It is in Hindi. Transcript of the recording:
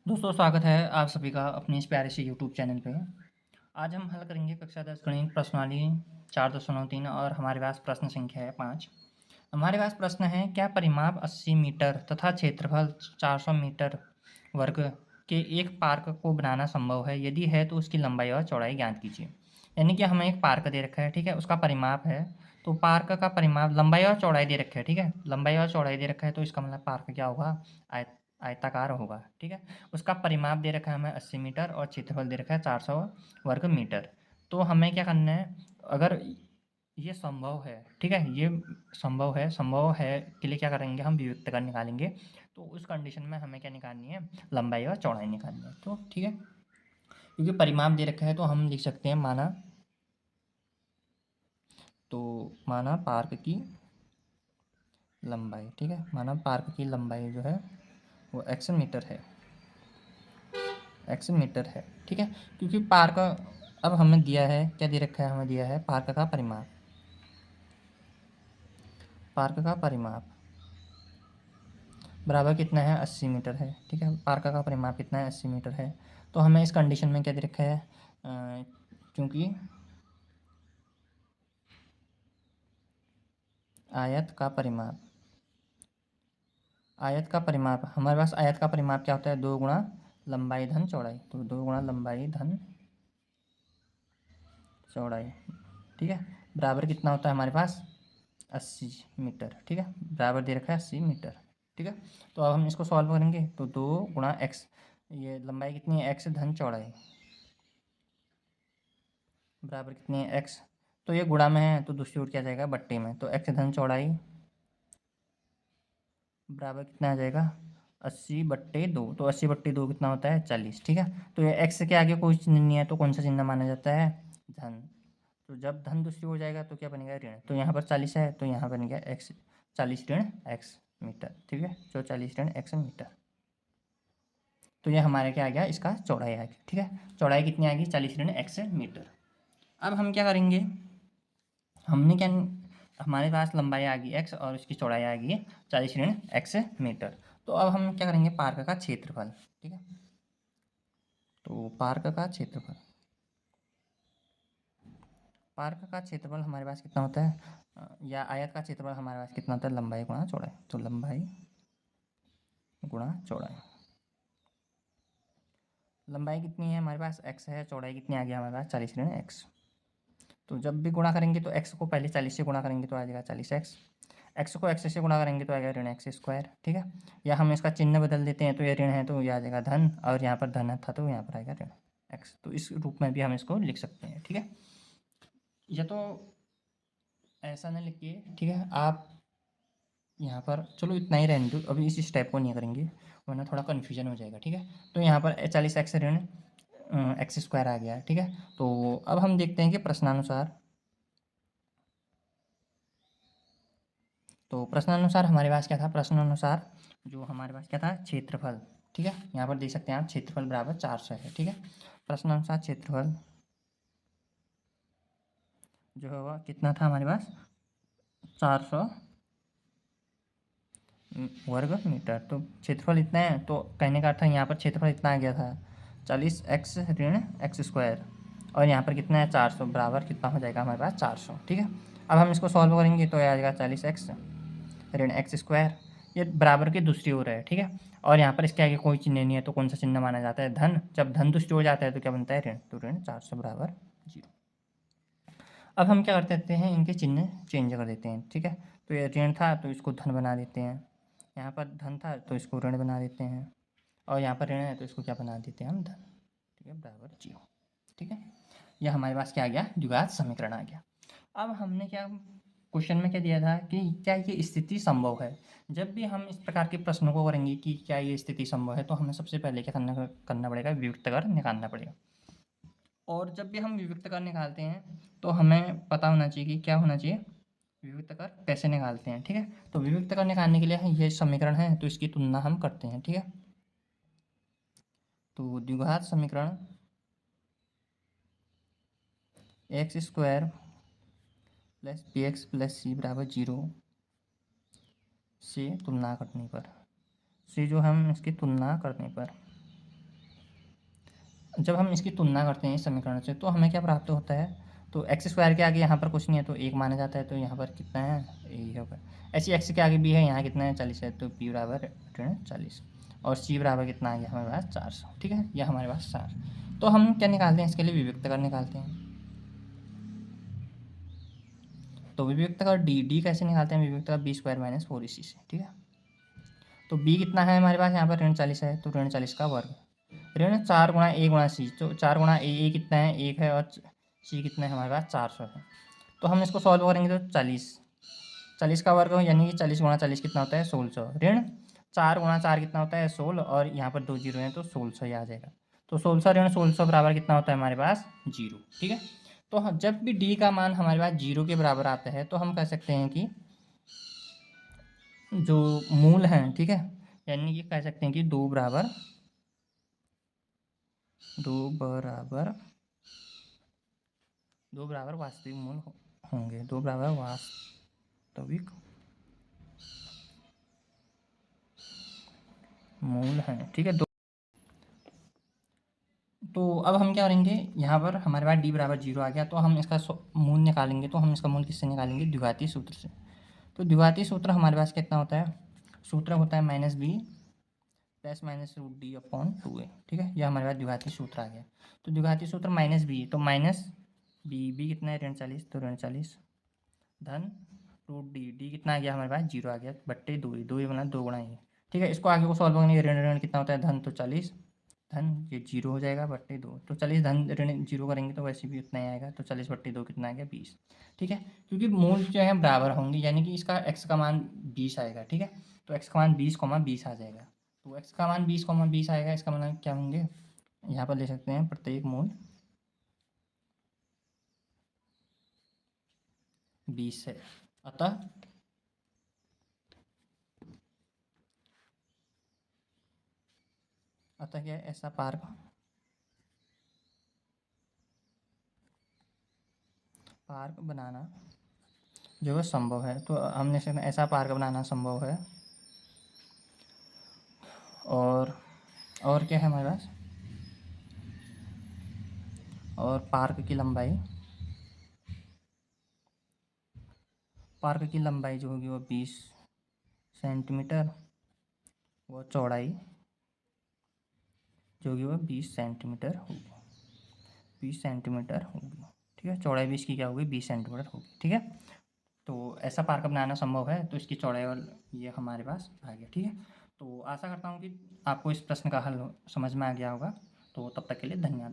दोस्तों स्वागत है आप सभी का अपने इस प्यारे से यूट्यूब चैनल पे। आज हम हल करेंगे कक्षा 10 गणित प्रश्नावली 4.3 और हमारे पास प्रश्न संख्या है 5। हमारे पास प्रश्न है, क्या परिमाप 80 मीटर तथा क्षेत्रफल 400 मीटर वर्ग के एक पार्क को बनाना संभव है? यदि है तो उसकी लंबाई और चौड़ाई ज्ञात कीजिए। यानी कि हमें एक पार्क दे रखा है, ठीक है, उसका परिमाप है। तो पार्क का परिमाप, लंबाई और चौड़ाई दे रखा है, ठीक है, लंबाई और चौड़ाई दे रखा है, तो इसका मतलब पार्क क्या होगा? आयताकार होगा, ठीक है। उसका परिमाप दे रखा है हमें 80 मीटर और क्षेत्रफल दे रखा है 400 वर्ग मीटर। तो हमें क्या करना है, अगर ये संभव है, ठीक है, ये संभव है के लिए क्या करेंगे, हम वियुक्त कर निकालेंगे। तो उस कंडीशन में हमें क्या निकालनी है, लंबाई और चौड़ाई निकालनी है। तो ठीक है, क्योंकि परिमाप दे रखा है तो हम लिख सकते हैं माना पार्क की लंबाई, ठीक है, माना पार्क की लंबाई जो है वो x मीटर है, ठीक है। क्योंकि पार्क, अब हमें दिया है, क्या दे रखा है, हमें दिया है पार्क का परिमाप, बराबर कितना है, 80 मीटर है, ठीक है। पार्क का परिमाप कितना है, 80 मीटर है। तो हमें इस कंडीशन में क्या दे रखा है, क्योंकि आयत का परिमाप हमारे पास, आयत का परिमाप क्या होता है, 2 गुणा लंबाई धन चौड़ाई। तो 2 गुणा लंबाई धन चौड़ाई, ठीक है, बराबर कितना होता है हमारे पास, 80 मीटर, ठीक है, बराबर दे रखा है 80 मीटर, ठीक है। तो अब हम इसको सॉल्व करेंगे तो 2 गुणा एक्स, ये लंबाई कितनी है, एक्स धन चौड़ाई, बराबर कितनी है, एक्स। तो ये गुणा में है तो दूसरी ओर क्या जाएगा, बट्टे में। तो एक्स धन चौड़ाई बराबर कितना आ जाएगा, 80/2। तो 80/2 कितना होता है, 40, ठीक है। तो ये एक्स के आगे कोई चिन्ह नहीं है तो कौन सा चिन्ह माना जाता है, धन। तो जब धन दूसरी हो जाएगा तो क्या बनेगा, ऋण। तो यहाँ पर 40 है तो यहाँ बन गया एक्स, 40 ऋण एक्स मीटर, ठीक है, जो 40 ऋण एक्स मीटर। तो ये हमारे क्या आ गया, इसका चौड़ाई आ गया, ठीक है। चौड़ाई कितनी आ गई, 40 ऋण एक्स मीटर। अब हम क्या करेंगे, हमने क्या, हमारे पास लंबाई आ गई एक्स और उसकी चौड़ाई आ गई 40 ऋण एक्स मीटर। तो अब हम क्या करेंगे, पार्क का क्षेत्रफल, ठीक है। तो पार्क का क्षेत्रफल हमारे पास कितना होता है, या आयत का क्षेत्रफल हमारे पास कितना होता है, लंबाई गुणा चौड़ाई। तो लंबाई गुणा चौड़ाई, लंबाई कितनी है हमारे पास, एक्स है, चौड़ाई कितनी आ गई हमारे पास, 40 ऋण एक्स। तो जब भी गुणा करेंगे तो एक्स को पहले 40 से गुणा करेंगे तो आ जाएगा 40x, एक्स को एक्स से गुणा करेंगे तो आ जाएगा ऋण एक्स स्क्वायर, ठीक है। या हम इसका चिन्ह बदल देते हैं, तो ये ऋण है तो ये आ जाएगा धन, और यहाँ पर धन था तो यहाँ पर आएगा ऋण एक्स। तो इस रूप में भी हम इसको लिख सकते हैं, ठीक है। या तो ऐसा ना लिखिए, ठीक है, आप यहाँ पर, चलो इतना ही रहने दो, अभी इस स्टेप को नहीं करेंगे वरना थोड़ा कन्फ्यूजन हो जाएगा, ठीक है। तो यहाँ पर 40x ऋण एक्स स्क्वायर आ गया, ठीक है। तो अब हम देखते हैं कि प्रश्नानुसार हमारे पास क्या था, प्रश्नानुसार जो हमारे पास क्या था, क्षेत्रफल, ठीक है। यहाँ पर देख सकते हैं आप, क्षेत्रफल बराबर 400 है, ठीक है। प्रश्नानुसार क्षेत्रफल जो है वह कितना था हमारे पास, 400 वर्ग मीटर। तो क्षेत्रफल इतना है, तो कहने का अर्थ है यहाँ पर क्षेत्रफल इतना आ गया था, 40x ऋण एक्स स्क्वायर, और यहाँ पर कितना है, 400, बराबर कितना हो जाएगा हमारे पास, 400, ठीक है। अब हम इसको सॉल्व करेंगे तो यह आ जाएगा 40x ऋण एक्स स्क्वायर, ये बराबर की दूसरी ओर है, ठीक है। और यहाँ पर इसके आगे कोई चिन्ह नहीं है तो कौन सा चिन्ह माना जाता है, धन। जब धन दूसरी ओर जाता है तो क्या बनता है, ऋण। तो ऋण 400 बराबर 0। अब हम क्या कर देते हैं, इनके चिन्ह चेंज कर देते हैं, ठीक है। तो ये ऋण था तो इसको धन बना देते हैं, यहाँ पर धन था तो इसको ऋण बना देते हैं, और यहाँ पर ऋण है तो इसको क्या बना देते हैं हम, धन, ठीक है, बराबर 0, ठीक है। यह हमारे पास क्या आ गया, द्विघात समीकरण आ गया। अब हमने क्या, क्वेश्चन में क्या दिया था कि क्या ये स्थिति संभव है। जब भी हम इस प्रकार के प्रश्नों को करेंगे कि क्या ये स्थिति संभव है, तो हमें सबसे पहले क्या करना पड़ेगा, वियुक्त कर निकालना पड़ेगा। और जब भी हम विविक्त कर निकालते हैं तो हमें पता होना चाहिए कि क्या होना चाहिए, विविक्त कर कैसे निकालते हैं, ठीक है। तो विविक्त कर निकालने के लिए ये समीकरण है तो इसकी तुलना हम करते हैं, ठीक है। तो द्विघात समीकरण X square plus P X plus C बराबर 0 से तुलना करने पर, से जो हम इसकी तुलना करने पर जब हम इसकी तुलना करते हैं इस समीकरण से तो हमें क्या प्राप्त होता है, तो एक्स स्क्वायर के आगे यहाँ पर कुछ नहीं है तो एक माना जाता है, तो यहाँ पर कितना है ए होगा। ऐसे एक्स के आगे बी है, यहाँ कितना है 40 है, तो पी बराबर ऋण 40 और सी बराबर कितना आ गया हमारे पास 400। ठीक है, यह हमारे पास 4। तो हम क्या निकालते हैं इसके लिए, विविक्त कर निकालते हैं। तो विविक्त का डी कैसे निकालते हैं, विविक्त का बी स्क्वायर माइनस 4ac से। ठीक है, तो बी कितना है हमारे पास यहाँ पर ऋण 40 है, तो ऋण 40 का वर्ग ऋण 4 गुणा ए गुणा सी, तो 4 गुणा ए कितना है 1 है और सी कितना है हमारे पास 400 है। तो हम इसको सॉल्व करेंगे तो 40 का वर्ग यानी कि 40 गुणा 40 कितना होता है 1600। ऋण 4 गुणा 4 कितना होता है 16 और यहाँ पर 2 जीरो हैं तो 1600 ही आ जाएगा। तो 1600 ऋण 1600 बराबर कितना होता है हमारे पास 0। ठीक है, तो जब भी डी का मान हमारे पास 0 के बराबर आता है तो हम कह सकते हैं कि जो मूल हैं, ठीक है, यानी कि कह सकते हैं कि दो बराबर वास्तविक मूल होंगे, दो बराबर वास्तविक मूल हैं। ठीक है, तो अब हम क्या करेंगे, यहाँ पर हमारे पास डी बराबर 0 आ गया, तो हम इसका मूल निकालेंगे। तो हम इसका मूल किससे निकालेंगे, द्विघातीय सूत्र से। तो द्विघातीय सूत्र हमारे पास कितना होता है, सूत्र होता है minus B plus minus root D upon 2a। ठीक है, यह हमारे पास द्विघातीय सूत्र आ गया। तो द्विघातीय सूत्र माइनस बी, तो माइनस बी कितना है ऋण 40, तो ऋण 40 धन रूट डी कितना आ गया हमारे पास 0 आ गया, बट्टे 2 ये बना 2 गुणा ये। ठीक है, इसको आगे को सॉल्व करेंगे, ऋण ऋण कितना होता है धन, तो 40 धन ये 0 हो जाएगा बट्टे 2, तो 40 धन ऋण 0 करेंगे तो वैसे भी उतना ही आएगा, तो 40 बट्टे 2 कितना आ गया 20। ठीक है, क्योंकि मूल जो है बराबर होंगे यानी कि इसका x का मान 20 आएगा। ठीक है, तो x का मान 20, 20 आ जाएगा, तो x का मान 20, 20 आएगा। इसका मतलब क्या होंगे, यहाँ पर ले सकते हैं प्रत्येक मूल 20 है। अतः क्या है, ऐसा पार्क बनाना जो है संभव है। तो हमने से ऐसा पार्क बनाना संभव है। और क्या है हमारे पास, और पार्क की लंबाई जो होगी वो 20 सेंटीमीटर, वो चौड़ाई जो होगी वो 20 सेंटीमीटर होगी, 20 सेंटीमीटर होगी। ठीक है, चौड़ाई भी इसकी क्या होगी 20 सेंटीमीटर होगी। ठीक है, तो ऐसा पार्क बनाना संभव है, तो इसकी चौड़ाई और ये हमारे पास आ गया। ठीक है, तो आशा करता हूँ कि आपको इस प्रश्न का हल समझ में आ गया होगा। तो तब तक के लिए धन्यवाद।